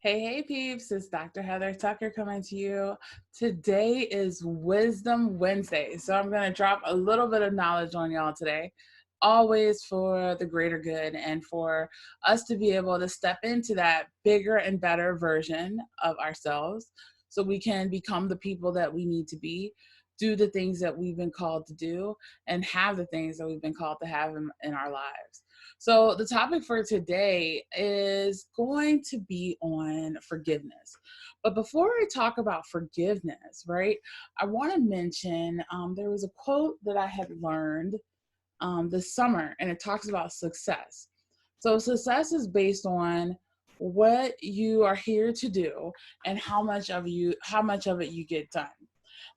Hey, peeps, it's Dr. Heather Tucker coming to you. Today is Wisdom Wednesday, so I'm going to drop a little bit of knowledge on y'all today, always for the greater good and for us to be able to step into that bigger and better version of ourselves so we can become the people that we need to be, do the things that we've been called to do, and have the things that we've been called to have in our lives. So, the topic for today is going to be on forgiveness. But before I talk about forgiveness, right, I want to mention there was a quote that I had learned this summer, and it talks about success. So, success is based on what you are here to do and how much of it you get done.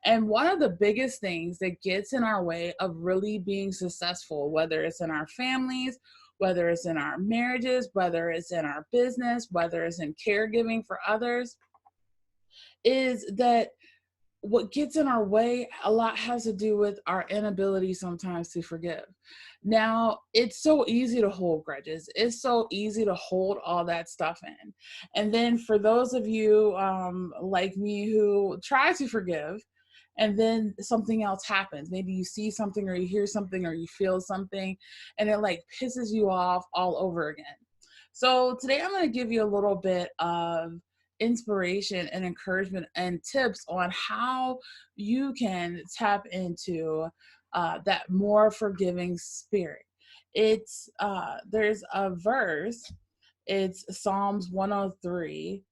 And one of the biggest things that gets in our way of really being successful, whether it's in our families, whether it's in our marriages, whether it's in our business, whether it's in caregiving for others, is that what gets in our way a lot has to do with our inability sometimes to forgive. Now, it's so easy to hold grudges. It's so easy to hold all that stuff in. And then for those of you like me who try to forgive, and then something else happens. Maybe you see something or you hear something or you feel something, and it like pisses you off all over again. So today I'm going to give you a little bit of inspiration and encouragement and tips on how you can tap into that more forgiving spirit. It's there's a verse. It's Psalms 103,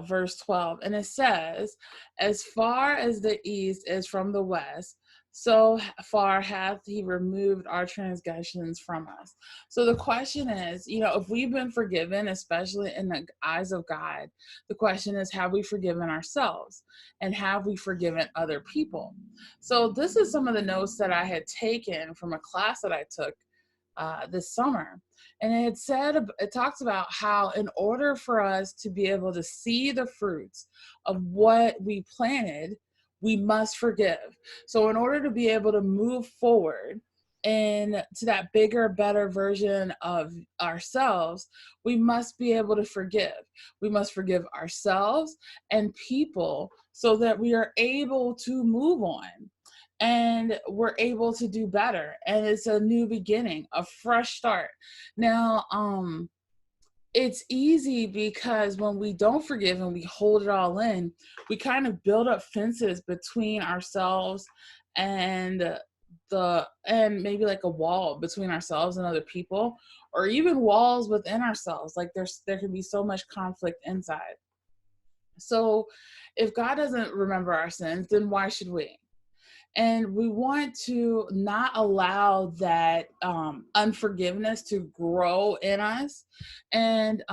verse 12, and it says, "As far as the east is from the west, so far hath he removed our transgressions from us." So the question is, if we've been forgiven, especially in the eyes of God, the question is, have we forgiven ourselves? And have we forgiven other people? So this is some of the notes that I had taken from a class that I took this summer. And it talks about how in order for us to be able to see the fruits of what we planted, we must forgive. So in order to be able to move forward and to that bigger, better version of ourselves, we must be able to forgive. We must forgive ourselves and people so that we are able to move on and we're able to do better, and it's a new beginning, a fresh start. Now it's easy because when we don't forgive and we hold it all in, we kind of build up fences between ourselves and and maybe like a wall between ourselves and other people, or even walls within ourselves. Like there can be so much conflict inside. So if God doesn't remember our sins, then why should we? And we want to not allow that unforgiveness to grow in us. And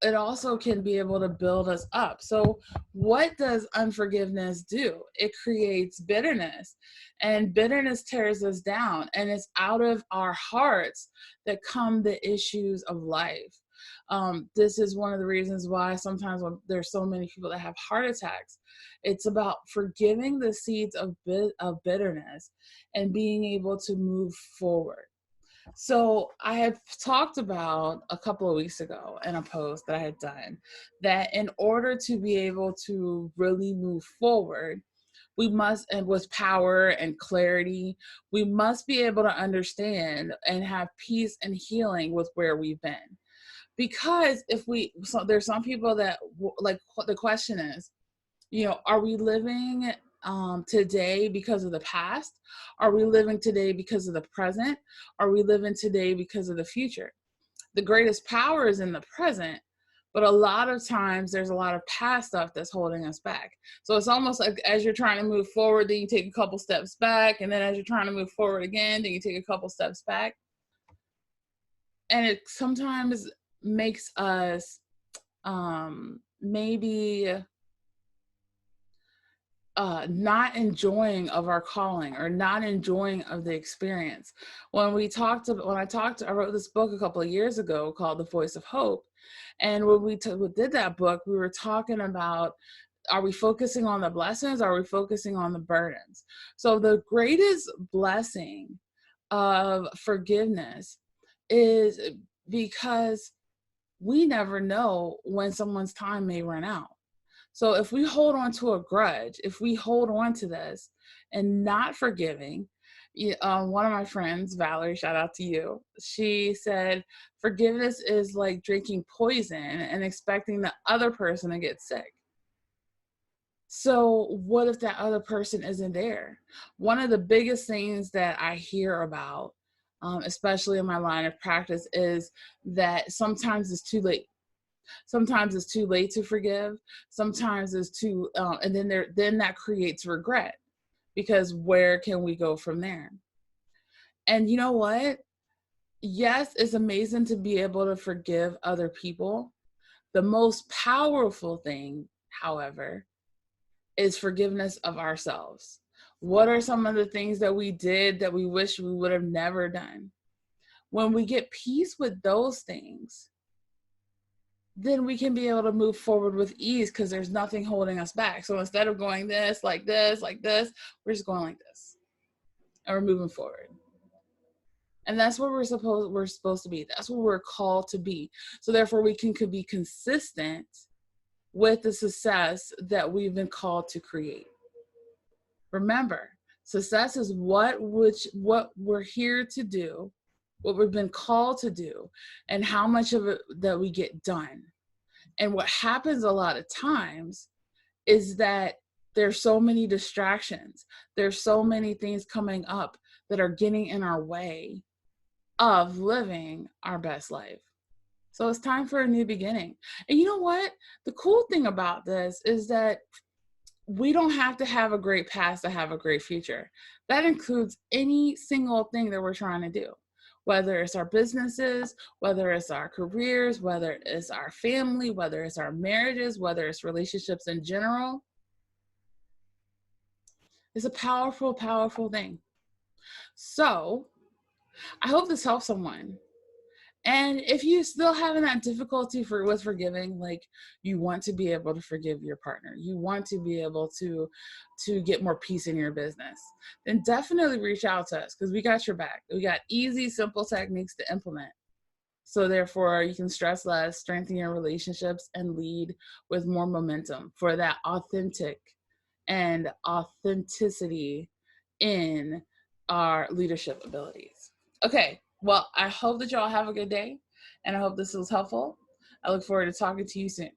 it also can be able to build us up. So, what does unforgiveness do? It creates bitterness, and bitterness tears us down. And it's out of our hearts that come the issues of life. This is one of the reasons why sometimes when there's so many people that have heart attacks. It's about forgiving the seeds of bitterness and being able to move forward. So I had talked about a couple of weeks ago in a post that I had done that in order to be able to really move forward, we must, and with power and clarity, we must be able to understand and have peace and healing with where we've been. Because there's some people that like the question is, are we living today because of the past? Are we living today because of the present? Are we living today because of the future? The greatest power is in the present, but a lot of times there's a lot of past stuff that's holding us back. So it's almost like as you're trying to move forward, then you take a couple steps back, and then as you're trying to move forward again, then you take a couple steps back. And it sometimes makes us maybe not enjoying of our calling or not enjoying of the experience. I wrote this book a couple of years ago called The Voice of Hope. And when we did that book, we were talking about, are we focusing on the blessings? Are we focusing on the burdens? So the greatest blessing of forgiveness is because we never know when someone's time may run out. So if we hold on to a grudge, if we hold on to this and not forgiving, one of my friends, Valerie, shout out to you, she said, forgiveness is like drinking poison and expecting the other person to get sick. So what if that other person isn't there? One of the biggest things that I hear about, especially in my line of practice, is that sometimes it's too late. Sometimes it's too late to forgive. Sometimes it's too, and then that creates regret, because where can we go from there? And you know what? Yes, it's amazing to be able to forgive other people. The most powerful thing, however, is forgiveness of ourselves. What are some of the things that we did that we wish we would have never done? When we get peace with those things, then we can be able to move forward with ease because there's nothing holding us back. So instead of going this, like this, like this, we're just going like this. And we're moving forward. And that's what we're supposed to be. That's what we're called to be. So therefore we can be consistent with the success that we've been called to create. Remember, success is what we're here to do, what we've been called to do, and how much of it that we get done. And what happens a lot of times is that there's so many distractions. There's so many things coming up that are getting in our way of living our best life. So it's time for a new beginning. And you know what? The cool thing about this is that we don't have to have a great past to have a great future. That includes any single thing that we're trying to do, whether it's our businesses, whether it's our careers, whether it's our family, whether it's our marriages, whether it's relationships in general. It's a powerful, powerful thing. So I hope this helps someone. And if you still having that difficulty with forgiving, like you want to be able to forgive your partner, you want to be able to get more peace in your business, then definitely reach out to us because we got your back. We got easy, simple techniques to implement. So therefore you can stress less, strengthen your relationships, and lead with more momentum for that authenticity in our leadership abilities. Okay, well, I hope that y'all have a good day, and I hope this was helpful. I look forward to talking to you soon.